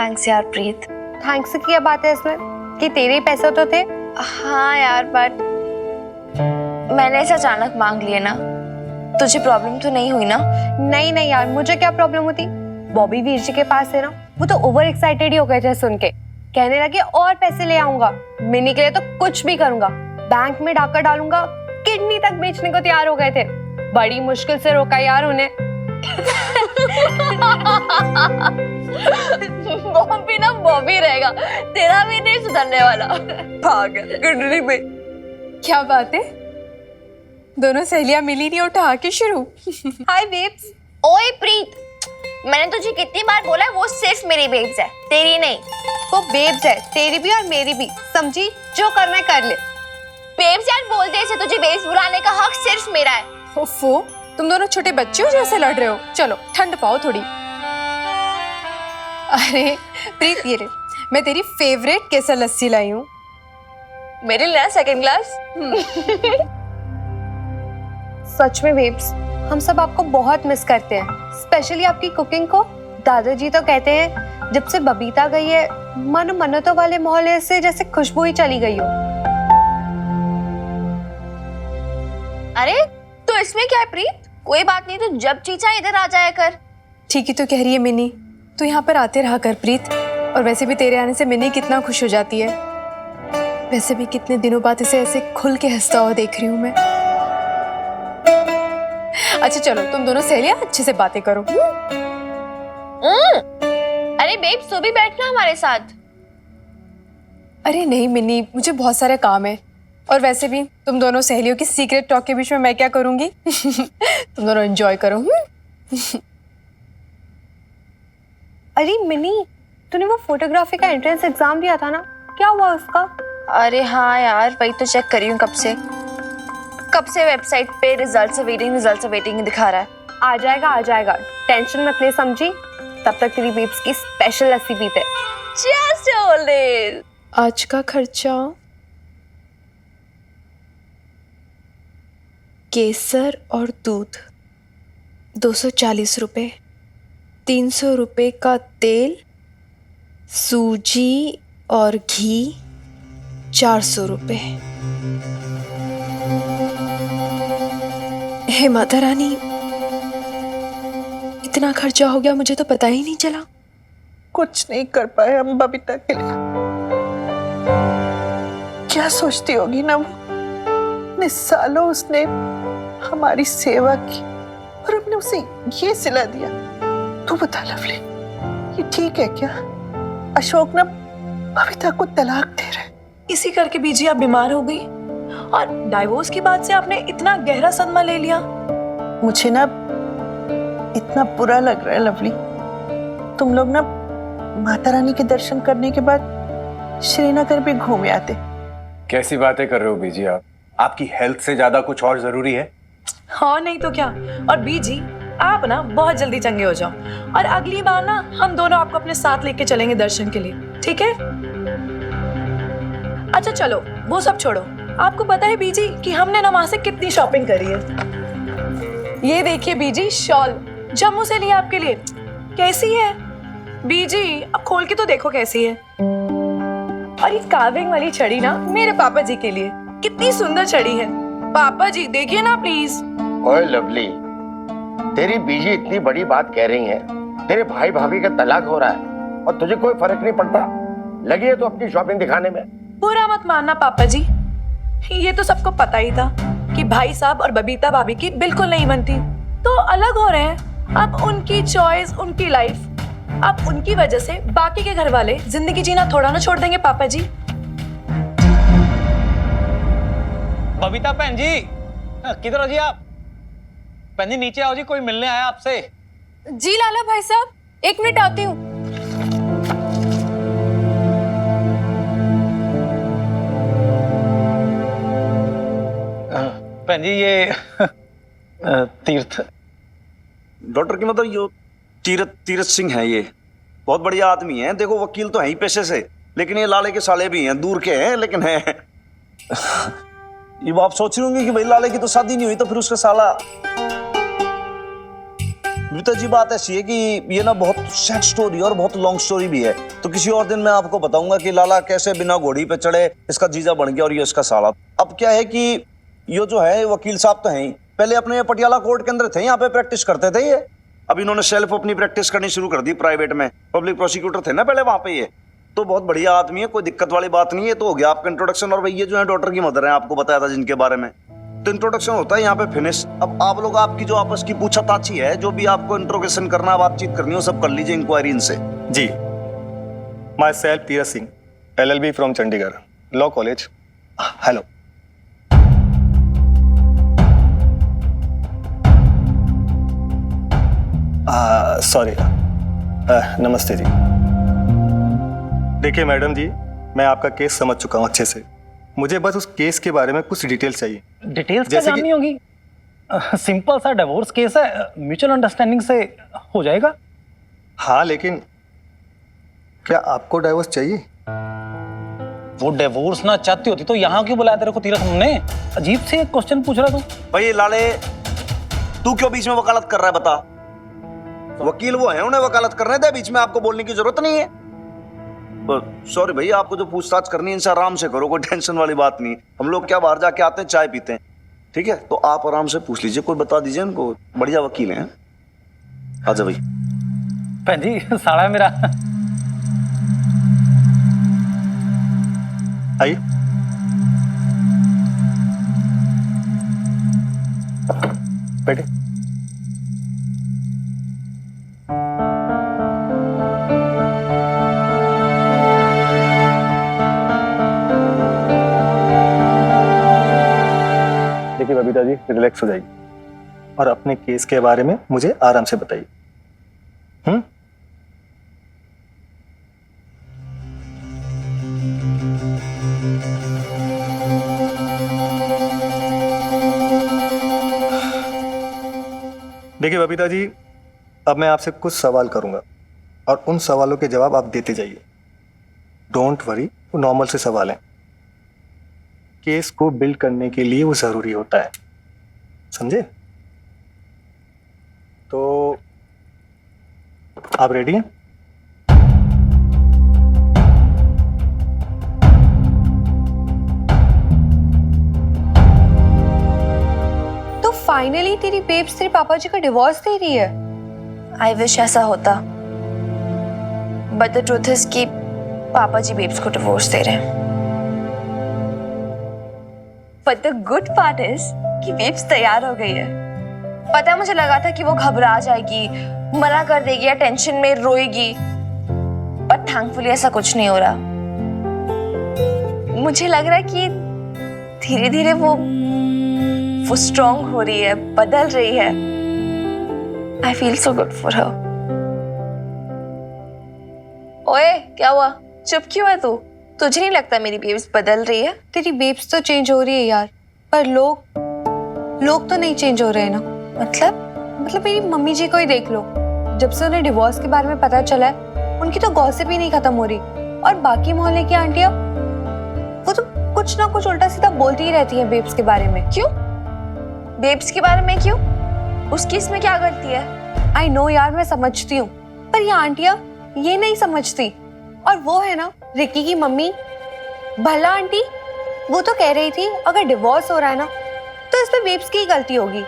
Thanks यार प्रीत। Thanks की क्या बात है इसमें कि तेरे ही पैसे तो थे। हाँ यार बट मैंने ऐसे अचानक मांग लिए ना, तुझे प्रॉब्लम तो नहीं हुई ना? नहीं नहीं यार, मुझे क्या प्रॉब्लम होती। बॉबी वीर जी के पास है ना, वो तो ओवर एक्साइटेड ही हो गए थे सुन के। कहने लगे और पैसे ले आऊंगा, मिनी के लिए तो कुछ भी करूंगा, बैंक में डाका डालूंगा, किडनी तक बेचने को तैयार हो गए थे। बड़ी मुश्किल से रोका यार उन्हें। बॉबी ना बॉबी रहेगा, तेरा भी नहीं सुधरने वाला। पागल किडनी में। क्या बात है, दोनों सहेलियां मिली नहीं और ठहाके शुरू। हाय बेब्स। ओए प्रीत, मैंने तुझे कितनी बार बोला है वो सिर्फ मेरी बेब्स है, तेरी नहीं। वो बेब्स है, तेरी भी और मेरी भी, समझी? जो करना है कर ले। बेब्स यार बोलते ऐसे, तुझे बेब्स बुलाने का हक सिर्फ मेरा है। ओफो, तुम दोनों छोटे बच्चे हो जैसे लड़ रहे हो। चलो ठंड पाओ थोड़ी। अरे प्रीत, ये ले, मैं तेरी फेवरेट केसर लस्सी लाई हूँ। मेरे लिए सेकंड क्लास। सच में बेब्स, हम सब आपको बहुत मिस करते हैं, स्पेशली आपकी कुकिंग को। दादाजी तो कहते हैं जब से बबीता गई है, मन मन्नतों वाले मोहल्ले से जैसे खुशबू ही चली गई हो। अरे तो इसमें क्या है प्रीत, कोई बात नहीं, तो जब चीचा इधर आ जाया कर। ठीक ही तो कह रही है मिनी, तू यहाँ पर आते रहा कर प्रीत। और वैसे भी तेरे आने से मिनी कितना खुश हो जाती है। वैसे भी कितने दिनों बाद इसे ऐसे खुल के हंसता हुआ देख रही हूँ मैं। अच्छा चलो, तुम दोनों सहेलियां अच्छे से बातें करो। अरे बेब्स, तू भी बैठना हमारे साथ। अरे नहीं मिनी, मुझे बहुत सारे काम है। और वैसे भी तुम दोनों सहेलियों की सीक्रेट टॉक के बीच में मैं क्या करूंगी। तुम दोनों एंजॉय करो। अरे मिनी, तूने वो फोटोग्राफी का एंट्रेंस एग्जाम दिया था ना, क्या हुआ उसका? अरे हाँ यार, वही तो चेक कर रही हूँ कब से वेबसाइट पे रिजल्ट्स अवेटिंग दिखा रहा है। आ जाएगा, टेंशन मत ले समझी। तब तक तेरी बेब्स की स्पेशल लस्सी पीते। Just hold it। आज का खर्चा केसर और दूध 240 रुपये, 300 रुपये का तेल, सूजी और घी 400 रुपये। हे माता रानी, इतना खर्चा हो गया, मुझे तो पता ही नहीं चला। कुछ नहीं कर पाए हम बबीता के लिए। क्या सोचती होगी ना वो, इतने सालों उसने हमारी सेवा की और हमने उसे ये सिला दिया। तू बता लवली, ये ठीक है क्या? अशोक ना बबीता को तलाक दे रहे। इसी करके बीजी आप बीमार हो गई और डाइवोर्स की बात से आपने इतना गहरा सदमा ले लिया। मुझे ना इतना बुरा लग रहा है लवली। तुम लोग ना माता रानी के दर्शन करने के बाद श्रीनगर भी घूम आते। कैसी बातें कर रहे हो बीजी आप? आपकी हेल्थ से ज्यादा कुछ और जरूरी है? हाँ नहीं तो क्या। और बीजी आप ना बहुत जल्दी चंगे हो जाओ और अगली बार ना हम दोनों आपको अपने साथ लेके चलेंगे दर्शन के लिए, ठीक है? अच्छा चलो वो सब छोड़ो, आपको पता है बीजी कि हमने ना वहां से कितनी शॉपिंग करी है। ये देखिए बीजी, शॉल जम्मू से लिया आपके लिए। कैसी है बीजी? अब खोल के तो देखो कैसी है। और ये कार्विंग वाली छड़ी ना मेरे पापा जी के लिए, कितनी सुंदर छड़ी है। पापा जी देखिए ना प्लीज। ओए लवली, तेरी बीजी इतनी बड़ी बात कह रही है, तेरे भाई भाभी का तलाक हो रहा है और तुझे कोई फर्क नहीं पड़ता। लगी है तो अपनी शॉपिंग दिखाने में। बुरा मत मानना पापा जी, ये तो सबको पता ही था कि भाई साहब और बबीता भाभी की बिल्कुल नहीं बनती, तो अलग हो रहे हैं। अब उनकी चॉइस, उनकी लाइफ। अब उनकी वजह से बाकी के घर वाले जिंदगी जीना थोड़ा ना छोड़ देंगे पापा जी। बबीता बहन जी, किधर हो जी आप? बहन जी नीचे आओ जी, कोई मिलने आया आपसे। जी लाला भाई साहब, 1 मिनट आती हूँ। बहन जी ये तीर्थ डॉक्टर की मतलब यो तीरथ सिंह है। ये बहुत बढ़िया आदमी है। देखो वकील तो है ही पेशे से, लेकिन ये लाले के साले भी हैं, दूर के हैं लेकिन हैं। ये आप सोच रही होंगी कि भाई लाले की तो शादी नहीं हुई तो फिर उसका साला। बबीता जी बात ऐसी है कि ये ना बहुत सैड स्टोरी और बहुत लॉन्ग स्टोरी भी है, तो किसी और दिन मैं आपको बताऊंगा कि लाला कैसे बिना घोड़ी पे चढ़े इसका जीजा बन गया और ये इसका साला। अब क्या है कि ये जो है वकील साहब तो हैं ही, पहले अपने पटियाला कोर्ट के अंदर थे, यहाँ पे प्रैक्टिस करते थे ये। अब इन्होंने सेल्फ अपनी प्रैक्टिस करनी शुरू कर दी प्राइवेट में, पब्लिक प्रोसिक्यूटर थे ना पहले वहां पे ये। तो बहुत बढ़िया आदमी है, कोई दिक्कत वाली बात नहीं है। तो हो गया आपका इंट्रोडक्शन। और भैया जो है डॉक्टर की मदर है, आपको बताया था जिनके बारे में, तो इंट्रोडक्शन होता है यहाँ पे फिनिश। अब आप लोग आपकी जो आपस की पूछताछी है, जो भी आपको इंट्रोगेशन करना बातचीत करनी हो, सब कर लीजिए इंक्वायरी इनसे। जी, my self Tirath Singh, LLB from Chandigarh law college. Hello. Sorry, नमस्ते जी। देखिए मैडम जी, मैं आपका केस समझ चुका हूँ अच्छे से। मुझे बस उस केस के बारे में कुछ डिटेल्स चाहिए। डिटेल्स क्या जाननी होगी? सिंपल सा डिवोर्स केस है, म्यूचुअल अंडरस्टैंडिंग से हो जाएगा। हाँ, लेकिन क्या आपको डाइवोर्स चाहिए? वो डिवोर्स ना चाहती होती तो यहाँ क्यों बुलाया तेरे को तीरथ हमने? अजीब से एक क्वेश्चन पूछ रहा तू। भाई लाले, तू क्यों बीच में वकालत कर रहा है बता? वकील वो है, उन्हें वकालत करने दे, बीच में आपको बोलने की जरूरत नहीं है। सॉरी भैया, आपको जो पूछताछ करनी है इनसे आराम से करो, कोई टेंशन वाली बात नहीं। हम लोग क्या बाहर जाके आते हैं, चाय पीते हैं, ठीक है? तो आप आराम से पूछ लीजिए, कोई बता दीजिए इनको, बढ़िया वकील हैं। आजा भाई। भैन जी, साड़ा है मेरा। आइए। बैठे। देखिए बबीता जी, रिलैक्स हो जाइए और अपने केस के बारे में मुझे आराम से बताइए। देखिए बबीता जी, अब मैं आपसे कुछ सवाल करूंगा और उन सवालों के जवाब आप देते जाइए। डोंट वरी, वो नॉर्मल से सवाल हैं। केस को बिल्ड करने के लिए वो जरूरी होता है, समझे? तो आप रेडी हैं? तो फाइनली तेरी बेब्स तेरे पापा जी का डिवोर्स दे रही है। आई विश ऐसा होता, बट द ट्रूथ इज कि पापा जी बेब्स को डिवोर्स दे रहे हैं। But the good part is कि बेब्स तैयार हो गई है। पता है, मुझे लगा था कि वो घबरा जाएगी, मना कर देगी या टेंशन में रोएगी, बट थैंकफुली ऐसा कुछ नहीं हो रहा। मुझे लग रहा है कि धीरे धीरे वो स्ट्रांग हो रही है, बदल रही है। I feel so good for her. ओए, क्या हुआ? चुप क्यों है तू? तुझे नहीं लगता मेरी बेब्स बदल रही है? तेरी बेब्स तो चेंज हो रही है यार, पर लोग तो नहीं चेंज हो रहे हैं ना। मतलब मेरी मम्मी जी को ही देख लो, जब से उन्हें डिवोर्स के बारे में पता चला है, उनकी तो गॉसिप ही नहीं खत्म हो रही। और बाकी मोहल्ले की आंटियां, वो तो कुछ ना कुछ उल्टा सीधा बोलती ही रहती हैं बेब्स के बारे में। क्यों? बेब्स के बारे में क्यों? उसकी इसमें क्या गलती है? आई नो यार, मैं समझती हूँ, पर ये आंटियां ये नहीं समझती। और वो है ना रिकी की मम्मी, भला आंटी, वो तो कह रही थी अगर डिवोर्स हो रहा है ना तो इसमें बेब्स की ही गलती होगी।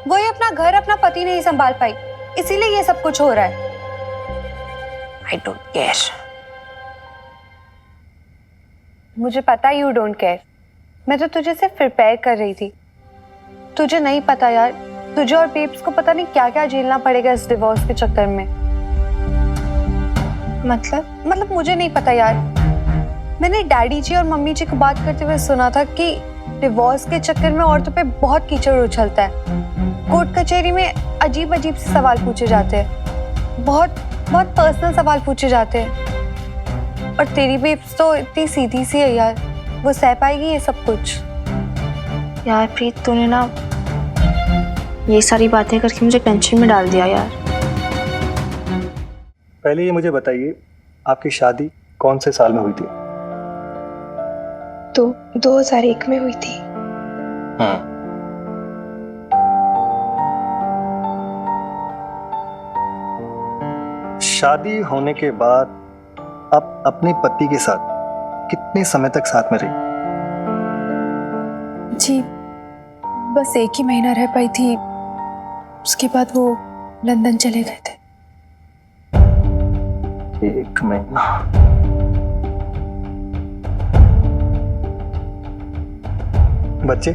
वो ये अपना घर, अपना पति नहीं संभाल पाई, इसीलिए ये सब कुछ हो रहा है। I don't care. मुझे पता यू डोंट केयर। मैं तो तुझे सिर्फ प्रिपेयर कर रही थी। तुझे नहीं पता यार, तुझे और बेब्स को पता नहीं क्या क्या झेलना पड़ेगा इस डिवोर्स के चक्कर में। मतलब मुझे नहीं पता यार। मैंने डैडी जी और मम्मी जी को बात करते हुए सुना था कि डिवोर्स के चक्कर में औरतों पे बहुत कीचड़ उछलता है। कोर्ट कचहरी में अजीब अजीब से सवाल पूछे जाते हैं, बहुत पर्सनल सवाल पूछे जाते हैं। और तेरी बेब्स तो इतनी सीधी सी है यार, वो सह पाएगी ये सब कुछ? यार प्रीत, तूने ना ये सारी बातें करके मुझे टेंशन में डाल दिया यार। पहले ये मुझे बताइए, आपकी शादी कौन से साल में हुई थी? तो 2001 में हुई थी। शादी होने के बाद आप अपने पति के साथ कितने समय तक साथ में रही? जी बस 1 ही महीना रह पाई थी, उसके बाद वो लंदन चले गए थे। 1 महीना। बच्चे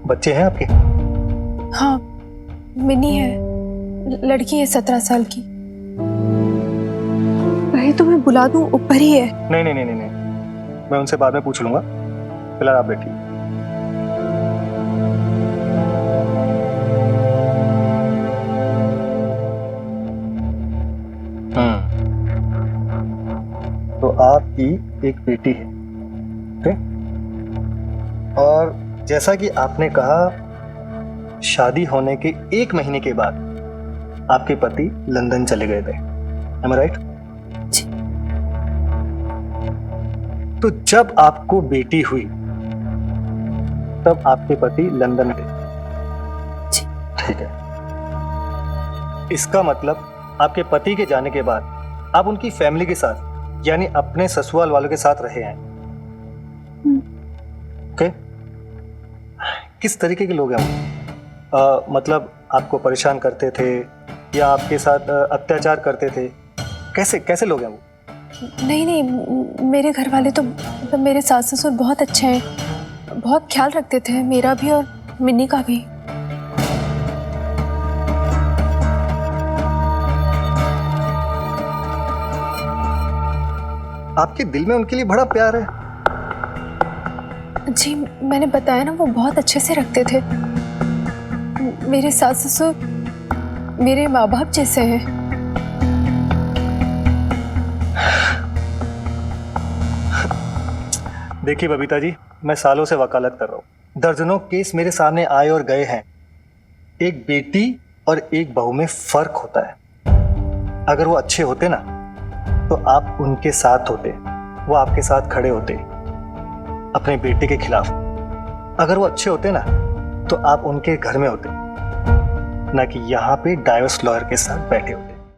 बच्चे हैं आपके? हाँ, मिनी है, लड़की है 17 साल की। भाई तो मैं बुला दूं, ऊपर ही है। नहीं नहीं नहीं नहीं नहीं, मैं उनसे बाद में पूछ लूंगा, फिलहाल आप बैठिए। तो आपकी एक बेटी है, ठीक? और जैसा कि आपने कहा शादी होने के 1 महीने के बाद आपके पति लंदन चले गए थे, am I right? तो जब आपको बेटी हुई तब आपके पति लंदन गए, ठीक है? इसका मतलब आपके पति के जाने के बाद आप उनकी फैमिली के साथ यानी अपने ससुराल वालों के साथ रहे हैं, ओके? किस तरीके के लोग हैं वो? मतलब आपको परेशान करते थे या आपके साथ अत्याचार करते थे? कैसे कैसे लोग हैं वो? नहीं नहीं, मेरे घर वाले तो मतलब मेरे सास ससुर बहुत अच्छे हैं, बहुत ख्याल रखते थे मेरा भी और मिन्नी का भी। आपके दिल में उनके लिए बड़ा प्यार है। जी मैंने बताया ना, वो बहुत अच्छे से रखते थे। मेरे सास ससुर मेरे माँ बाप जैसे हैं। देखिए बबीता जी, मैं सालों से वकालत कर रहा हूँ, दर्जनों केस मेरे सामने आए और गए हैं। एक बेटी और एक बहू में फर्क होता है। अगर वो अच्छे होते ना तो आप उनके साथ होते, वो आपके साथ खड़े होते अपने बेटे के खिलाफ। अगर वो अच्छे होते ना तो आप उनके घर में होते, ना कि यहाँ पे डाइवोर्स लॉयर के साथ बैठे होते।